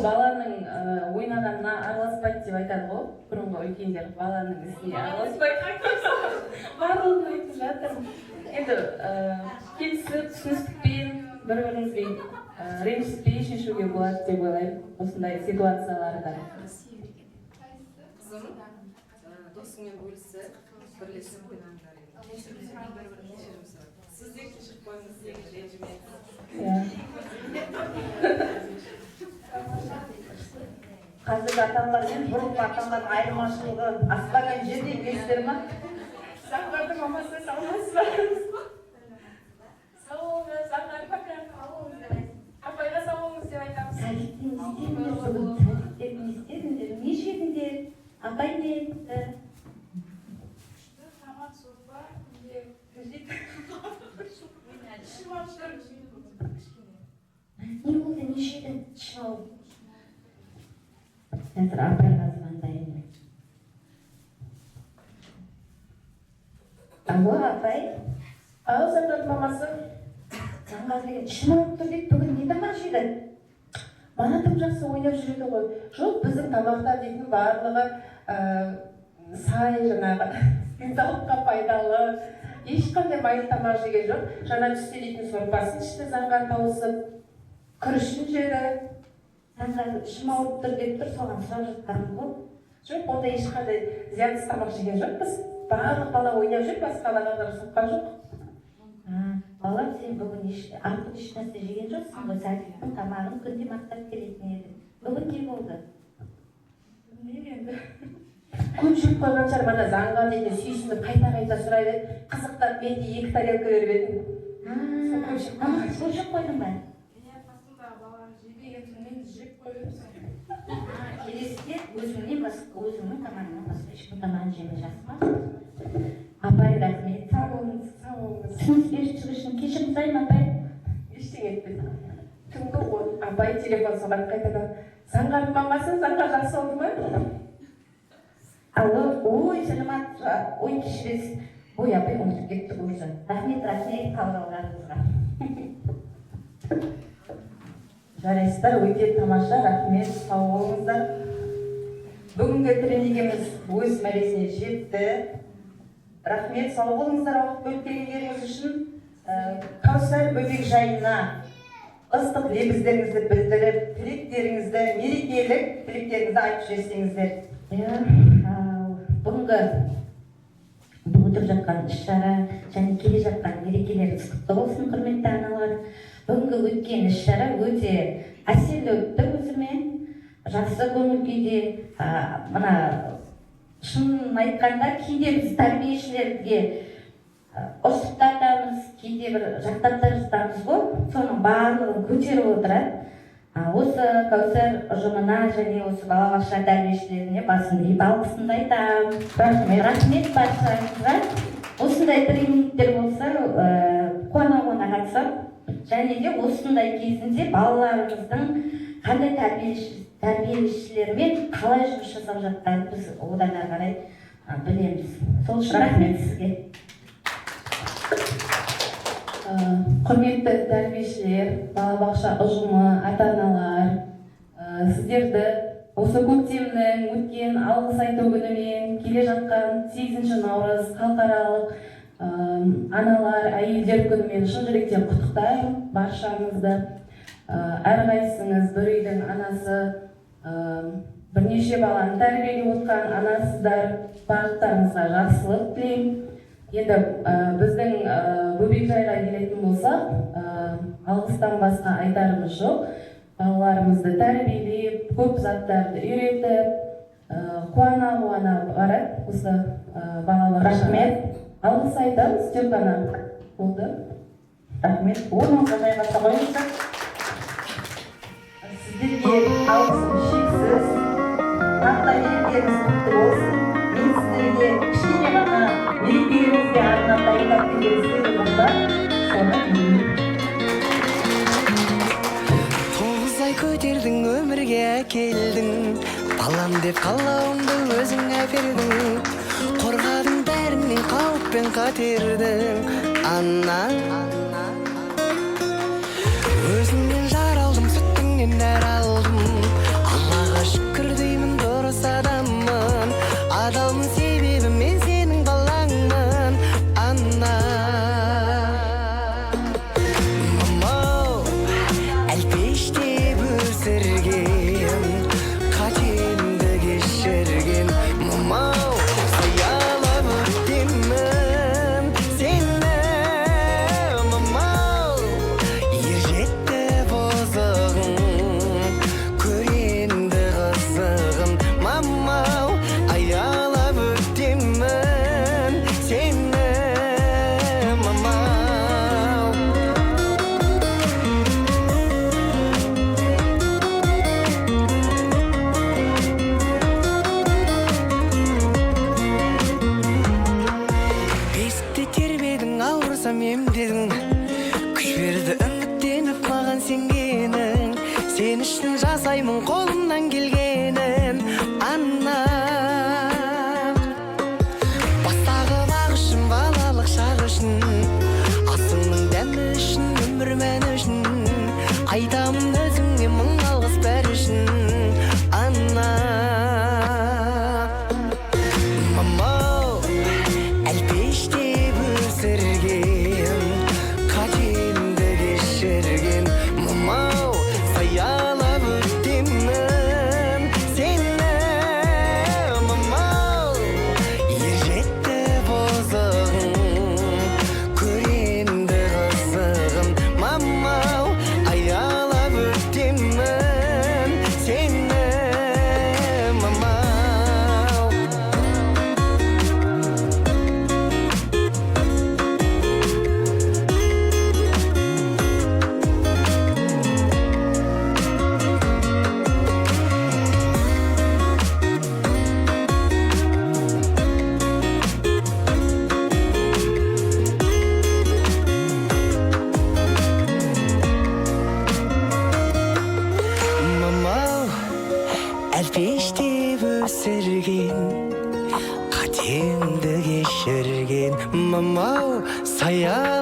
баланың ойнағанына араласпайды деп айтады ғой. Бұрынғы үлкендер баланың ісіне араласпайды. Барлығын айтып жатыр. Енді келісіп, түсіністікпен, бір-біріңізбен ренжіспей шешуге болады деп ойлаймын осындай ситуацияларда. Қызым, досыңмен бөлісіп, бірлесіп сіз де кешіріп қойыңыз, ренжімеңіз. Қазіргі ата-аналар мен бұрынғы ата-аналардың айырмашылығы аспаған жерде білесіздер ма? Заңғардың мамасы салмасы бар. Сау болыңыз, Заңғар пока. Апайға сау болыңыз деп айтамыз. Сәліктен не істедіңдер? Не жедіңдер? Апай не етті? Тамақ сорпа, не болды? Не жедің? Шау. Қазір апайға звондаймын. Алло, апай? Ау, Заңғардың мамасы. Заңғар деген ішім ауырып тұр дейді, бүгін не тамақ жеді? Мана тым жақсы ойнап жүреді ғой. Жоқ, біздің тамақтар дейтін барлығы сай жаңағы денсаулыққа пайдалы. Ешқандай майлы тамақ жеген жоқ. Жаңа түсте дейтін сорпасын ішті, Заңғар тауысып, күрішін жеді. Заңғар ішім ауырып тұр деп тұр, соған сұрап жатқаным ғой. Жоқ, онда ешқандай зиянсыз тамақ жеген жоқпыз. Барлық бала ойнап жүр, басқа балалар соққан жоқ. Балам, сен бүгін артық ешнәрсе жеген жоқсың ғой, Сәліктің тамағын күнде мақтап келетін еді. Бүгін не болды? Білмеймін енді. Көп жеп қойған шығар, мана Заңғар дейтін сүйсініп қайта-қайта сұрайды. Қызықтап мен де 2 тарелка беріп едім. Сол жеп қойдың ба? Қасымда балам жебеген мен жеп қойыпсың. Келесіде өзіңнен басқа, өзіңнің тамағынан басқа ешкім тамағын жеме жасыма. Апай, рахмет. Сау болыңыз, сау болыңыз. Түсініспешілік үшін кешірім сұраймын, апай. Ештеңе етпеді. Түнгі апай телефон соғады қайтадан. Заңғардың мамасы, Заңғар жақсы болды ма? Алло, ой, саламат, ой, кешіресіз. Ой, апай, ұмытып кетті уже. Рахмет, қабылдауларыңызға. Жарайсыздар, өте тамаша, рахмет, сау болыңыздар. Бүгінгі тренингіміз өз мәресіне жетті. Рахмет, сау болыңыздар, уақыт бөліп келгендеріңіз үшін. Кәусар бөбекжайына ыстық лебіздеріңізді білдіріп, тілектеріңізді, мерекелік тілектеріңізді айтып жіберсеңіздер. Бүгінгі өтіп жатқан іс-шара және келе жатқан мерекелеріңіз құтты болсын, құрметті аналар. Бүгінгі өткен іс-шара өте әсерлі өтті өзіме, жақсы көңіл күйде. Мына шынын айтқанда кейде біз тәрбиешілерге ұрсықтатамыз, кейде бір жақтап жатамыз ғой, соның барлығын көтеріп отырады. Осы Кәусар ұжымына және осы балабақша тәрбиешілеріне басын иіп алғысымды айтамын. Рахмет баршаңызға. Осындай тренингтер болса, қуана қатысып, және де осындай кезінде балаларымыздың қандай тәрбиешілермен қалай жұмыс жасап жатқанын біз одан ары қарай білеміз. Сол үшін рахмет сізге. Құрметті тәрбиешілер, балабақша ұжымы, ата-аналар, сіздерді осы көктемнің өткен алғыс айту күнімен келе жатқан 8 наурыз халықаралық аналар, әйелдер күнімен шын жүректен құттықтаймын баршаңызды. Әрқайсыңыз бір үйдің анасы, бірнеше баланы тәрбиелеп отқан анасыздар, барлықтарыңызға жақсылық тілеймін. Енді біздің бөбекжайға келетін болсақ, алғыстан басқа айтарымыз жоқ. Балаларымызды тәрбиелеп, көп заттарды үйретіп, қуана барады осы балалар. Рахмет. Алғыс айтамыз, тек қана болды. Рахмет. Орныңызға жайғаса қойыңыздар. Сіздерге алғысым шексіз. Тақта мерекелеріңіз құтты болсын. Мен сіздерге кішкене ғана мерекелеріңізге арнап дайындап берген істерім бар. Соны Тоғыз ай көтердің, өмірге әкелдің, балам деп қалауымды өзіңе бердің. Қорғадың бәрінен қауіп пен қатердің, ана. Өзіңнен жар алдым, сүттіңнен нәр алдым. колумдан келгенин аннам. Бастагы багышым балалык шак үчүн, асыңдын дәмі үшін, өмір мәні үшін, айтамын өзіңе мың алғыс бәрі үшін анна. Мамау әлпештеп өсірген, қатемді кешірген, мамау саялап өтемін сені. Мамау ержетті бозығын, көремді қызығын, мамау аялап өтемін сені. Мамау мамау әлпештеп өсірген, қатемді кешірген, мамау сая